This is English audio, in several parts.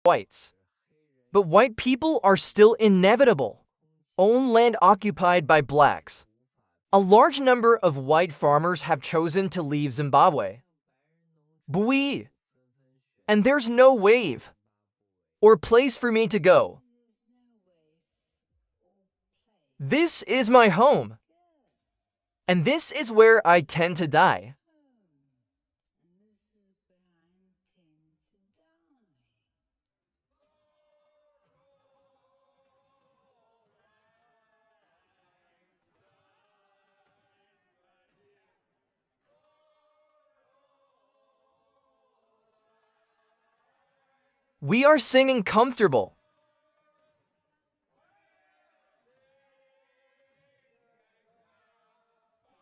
whites. But white people are still inevitable. Own land occupied by blacks. A large number of white farmers have chosen to leave Zimbabwe. Bui. And there's no wave or place for me to go. This is my home. And this is where I tend to die. We are singing comfortable.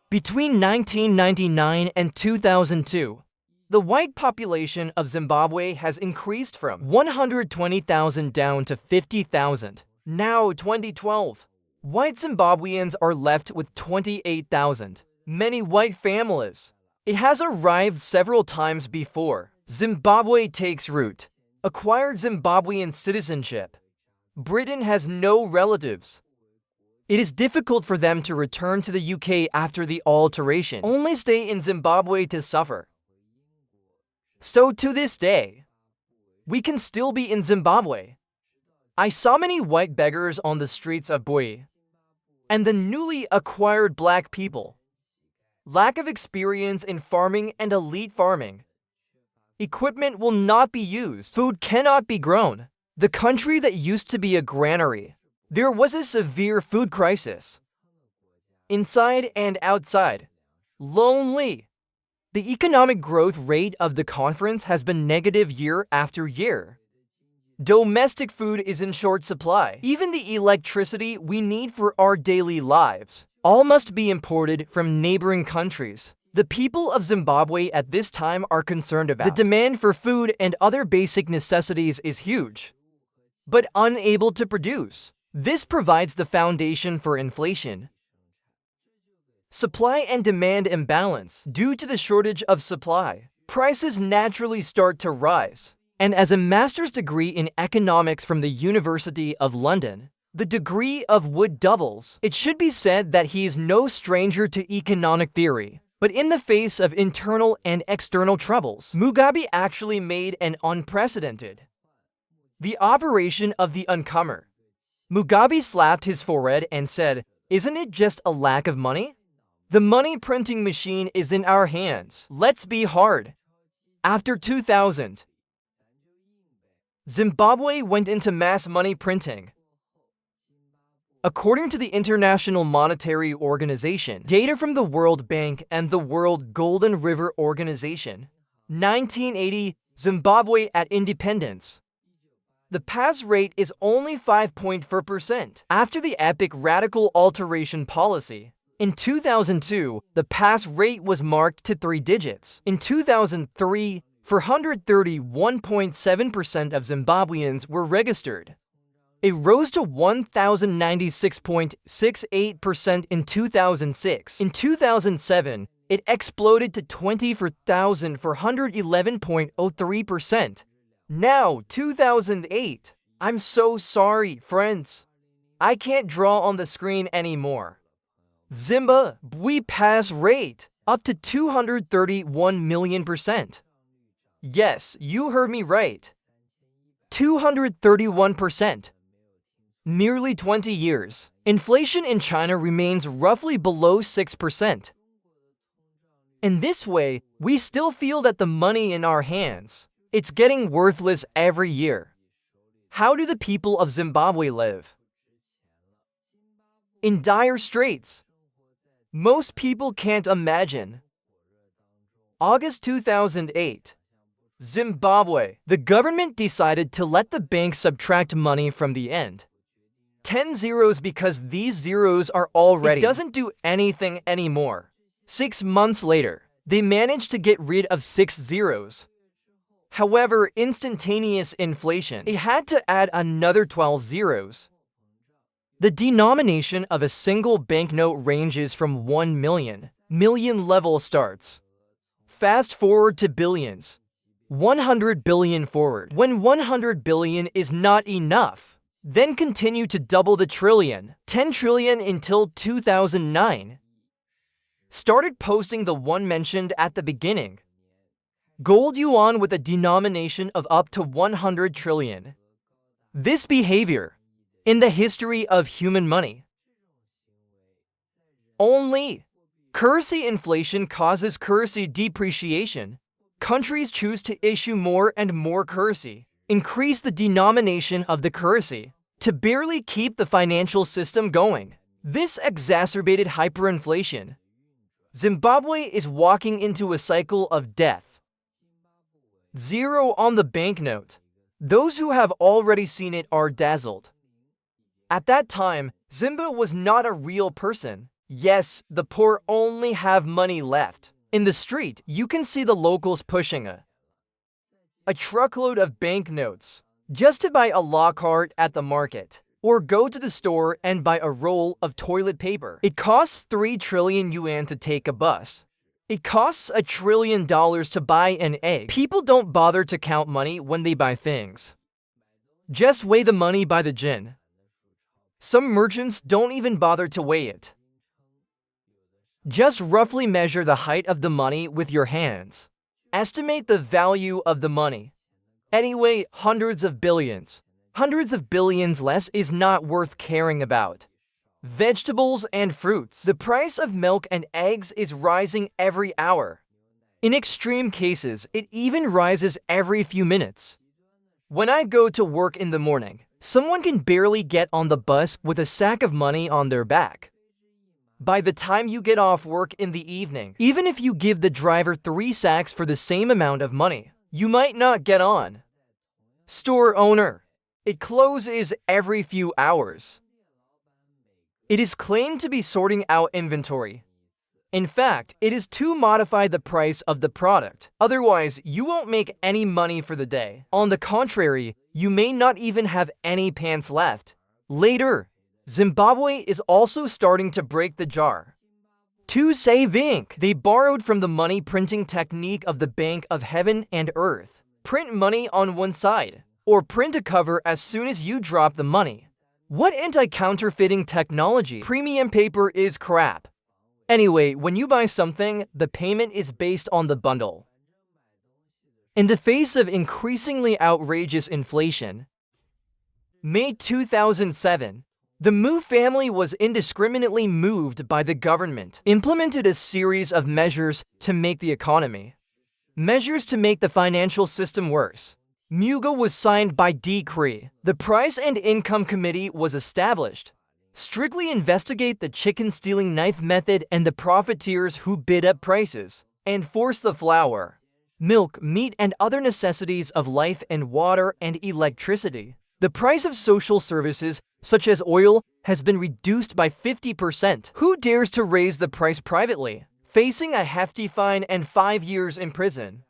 Between 1999 and 2002, the white population of Zimbabwe has increased from 120,000 down to 50,000. Now, 2012, white Zimbabweans are left with 28,000. Many white families. It has arrived several times before. Zimbabwe takes root. Acquired Zimbabwean citizenship. Britain has no relatives. It is difficult for them to return to the UK after the alteration. Only stay in Zimbabwe to suffer. So to this day, we can still be in Zimbabwe. I saw many white beggars on the streets of Bui. And the newly acquired black people. Lack of experience in farming and elite farming. Equipment will not be used. Food cannot be grown. The country that used to be a granary. There was a severe food crisis. Inside and outside. Lonely. The economic growth rate of the conference has been negative year after year. Domestic food is in short supply. Even the electricity we need for our daily lives. All must be imported from neighboring countries. The people of Zimbabwe at this time are concerned about. The demand for food and other basic necessities is huge, but unable to produce. This provides the foundation for inflation. Supply and demand imbalance. Due to the shortage of supply, prices naturally start to rise. And as a master's degree in economics from the University of London, the degree of Wood doubles. It should be said that he is no stranger to economic theory. But in the face of internal and external troubles, Mugabe actually made an unprecedented. The operation of the uncomer. Mugabe slapped his forehead and said, "Isn't it just a lack of money? The money printing machine is in our hands. Let's be hard." After 2000, Zimbabwe went into mass money printing. According to the International Monetary Organization, data from the World Bank and the World Golden River Organization, 1980, Zimbabwe at independence. The pass rate is only 5.4%. After the epic radical alteration policy, in 2002, the pass rate was marked to 3 digits. In 2003, 431.7% of Zimbabweans were registered. It rose to 1,096.68% in 2006. In 2007, it exploded to 24,411.03%. Now, 2008. I'm so sorry, friends. I can't draw on the screen anymore. Zimbabwe pass rate up to 231 million%. Yes, you heard me right. 231%. Nearly 20 years. Inflation in China remains roughly below 6%. In this way, we still feel that the money in our hands, it's getting worthless every year. How do the people of Zimbabwe live? In dire straits. Most people can't imagine. August 2008. Zimbabwe. The government decided to let the bank subtract money from the end. 10 zeros because these zeros are already. It doesn't do anything anymore. 6 months later, they managed to get rid of 6 zeros. However, instantaneous inflation, it had to add another 12 zeros. The denomination of a single banknote ranges from 1 million. Million level starts. Fast forward to billions. 100 billion forward. When 100 billion is not enough, then continue to double the trillion, 10 trillion until 2009. Started posting the one mentioned at the beginning. Gold yuan with a denomination of up to 100 trillion. This behavior, in the history of human money, only currency inflation causes currency depreciation. Countries choose to issue more and more currency, increase the denomination of the currency, to barely keep the financial system going. This exacerbated hyperinflation. Zimbabwe is walking into a cycle of death. Zero on the banknote. Those who have already seen it are dazzled. At that time, Zimbabwe was not a real person. Yes, the poor only have money left. In the street, you can see the locals pushing a truckload of banknotes just to buy a law cart at the market, or go to the store and buy a roll of toilet paper. It costs 3 trillion yuan to take a bus. It costs $1 trillion to buy an egg. People don't bother to count money when they buy things. Just weigh the money by the gin. Some merchants don't even bother to weigh it. Just roughly measure the height of the money with your hands. Estimate the value of the money. Anyway, hundreds of billions. Hundreds of billions less is not worth caring about. Vegetables and fruits. The price of milk and eggs is rising every hour. In extreme cases, it even rises every few minutes. When I go to work in the morning, someone can barely get on the bus with a sack of money on their back. By the time you get off work in the evening, even if you give the driver 3 sacks for the same amount of money, you might not get on. Store owner. It closes every few hours. It is claimed to be sorting out inventory. In fact, it is to modify the price of the product. Otherwise, you won't make any money for the day. On the contrary, you may not even have any pants left. Later, Zimbabwe is also starting to break the jar. To save ink, they borrowed from the money printing technique of the Bank of Heaven and Earth. Print money on one side, or print a cover as soon as you drop the money. What anti-counterfeiting technology? Premium paper is crap. Anyway, when you buy something, the payment is based on the bundle. In the face of increasingly outrageous inflation, May 2007, the Mu family was indiscriminately moved by the government, implemented a series of measures to make the economy. Measures to make the financial system worse. Muga was signed by decree. The Price and Income Committee was established. Strictly investigate the chicken stealing knife method and the profiteers who bid up prices. And force the flour, milk, meat, and other necessities of life and water and electricity. The price of social services, such as oil, has been reduced by 50%. Who dares to raise the price privately? Facing a hefty fine and 5 years in prison.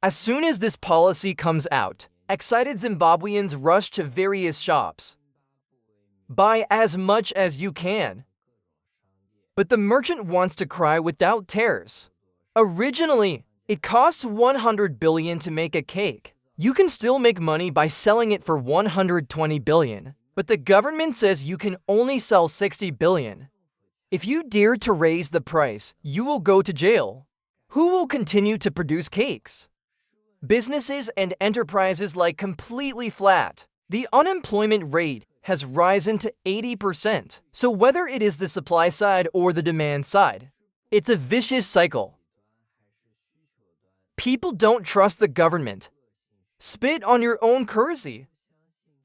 As soon as this policy comes out, excited Zimbabweans rush to various shops. Buy as much as you can. But the merchant wants to cry without tears. Originally, it costs 100 billion to make a cake. You can still make money by selling it for 120 billion, but the government says you can only sell 60 billion. If you dare to raise the price, you will go to jail. Who will continue to produce cakes? Businesses and enterprises lie completely flat. The unemployment rate has risen to 80%. So whether it is the supply side or the demand side, it's a vicious cycle. People don't trust the government. Spit on your own currency.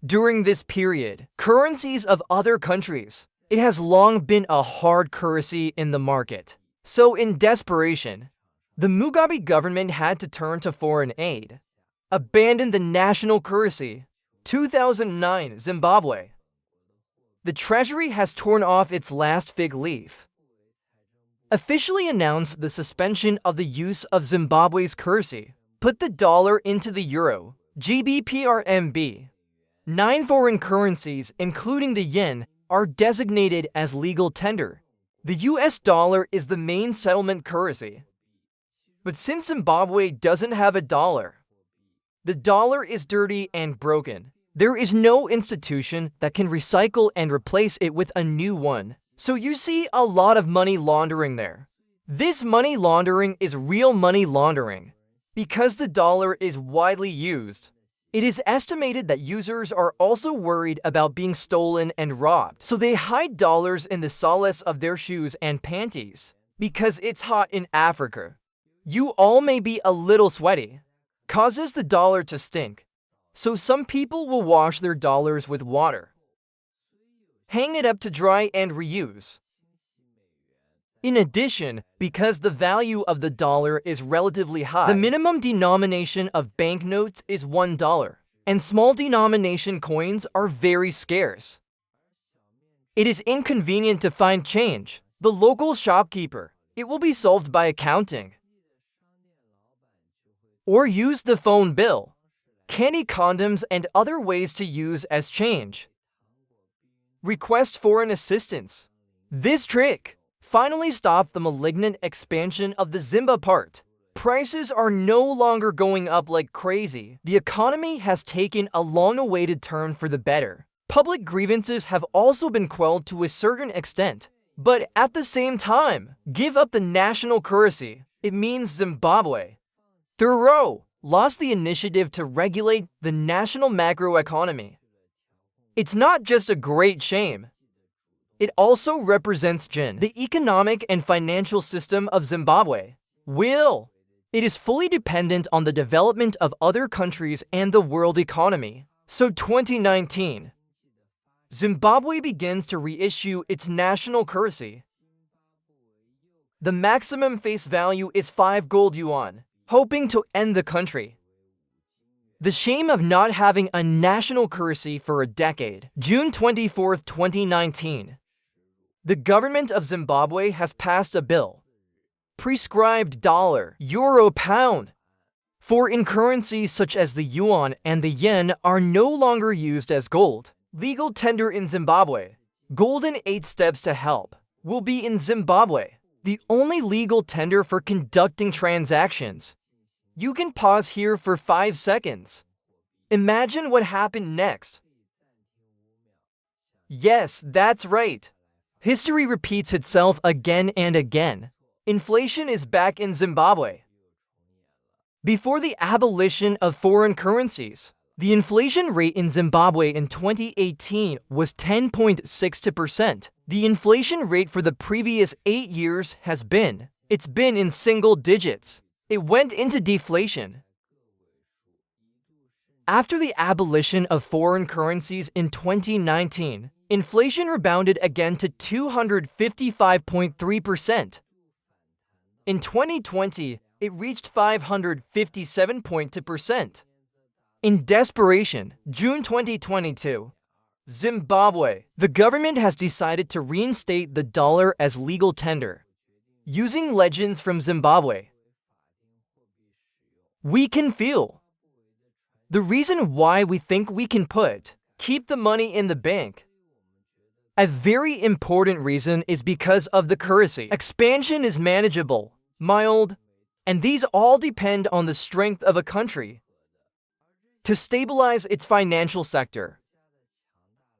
During this period, currencies of other countries, it has long been a hard currency in the market. So in desperation, the Mugabe government had to turn to foreign aid. Abandon the national currency. 2009 Zimbabwe. The treasury has torn off its last fig leaf. Officially announced the suspension of the use of Zimbabwe's currency. Put the dollar into the euro, GBP/RMB. 9 foreign currencies, including the yen, are designated as legal tender. The US dollar is the main settlement currency. But since Zimbabwe doesn't have a dollar, the dollar is dirty and broken. There is no institution that can recycle and replace it with a new one. So you see a lot of money laundering there. This money laundering is real money laundering. Because the dollar is widely used, it is estimated that users are also worried about being stolen and robbed. So they hide dollars in the soles of their shoes and panties. Because it's hot in Africa. You all may be a little sweaty. Causes the dollar to stink. So some people will wash their dollars with water. Hang it up to dry and reuse. In addition, because the value of the dollar is relatively high, the minimum denomination of banknotes is $1, and small denomination coins are very scarce. It is inconvenient to find change. The local shopkeeper, it will be solved by accounting. Or use the phone bill, candy condoms and other ways to use as change. Request foreign assistance. This trick finally stopped the malignant expansion of the Zimba part. Prices are no longer going up like crazy. The economy has taken a long-awaited turn for the better. Public grievances have also been quelled to a certain extent. But at the same time, give up the national currency. It means Zimbabwe. Thoreau lost the initiative to regulate the national macroeconomy. It's not just a great shame. It also represents the economic and financial system of Zimbabwe. It is fully dependent on the development of other countries and the world economy. So 2019, Zimbabwe begins to reissue its national currency. The maximum face value is 5 gold yuan, hoping to end the country. The shame of not having a national currency for a decade. June 24, 2019. The government of Zimbabwe has passed a bill. Prescribed dollar, euro, pound. Foreign currencies such as the yuan and the yen are no longer used as gold. Legal tender in Zimbabwe. Golden 8 steps to help will be in Zimbabwe. The only legal tender for conducting transactions. You can pause here for 5 seconds. Imagine what happened next. Yes, that's right. History repeats itself again and again. Inflation is back in Zimbabwe. Before the abolition of foreign currencies, the inflation rate in Zimbabwe in 2018 was 10.62%. The inflation rate for the previous 8 years has been in single digits. It went into deflation. After the abolition of foreign currencies in 2019, inflation rebounded again to 255.3%. In 2020, it reached 557.2%. In desperation, June 2022, Zimbabwe. The government has decided to reinstate the dollar as legal tender. Using legends from Zimbabwe, we can feel. The reason why we think we can keep the money in the bank. A very important reason is because of the currency. Expansion is manageable, mild, and these all depend on the strength of a country to stabilize its financial sector.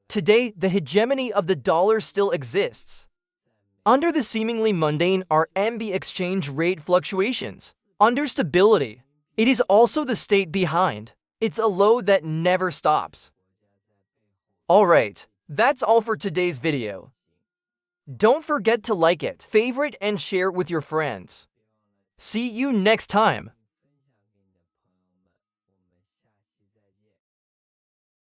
Today, the hegemony of the dollar still exists. Under the seemingly mundane RMB exchange rate fluctuations, under stability, it is also the state behind. It's a load that never stops. Alright, that's all for today's video. Don't forget to like it, favorite, and share with your friends. See you next time.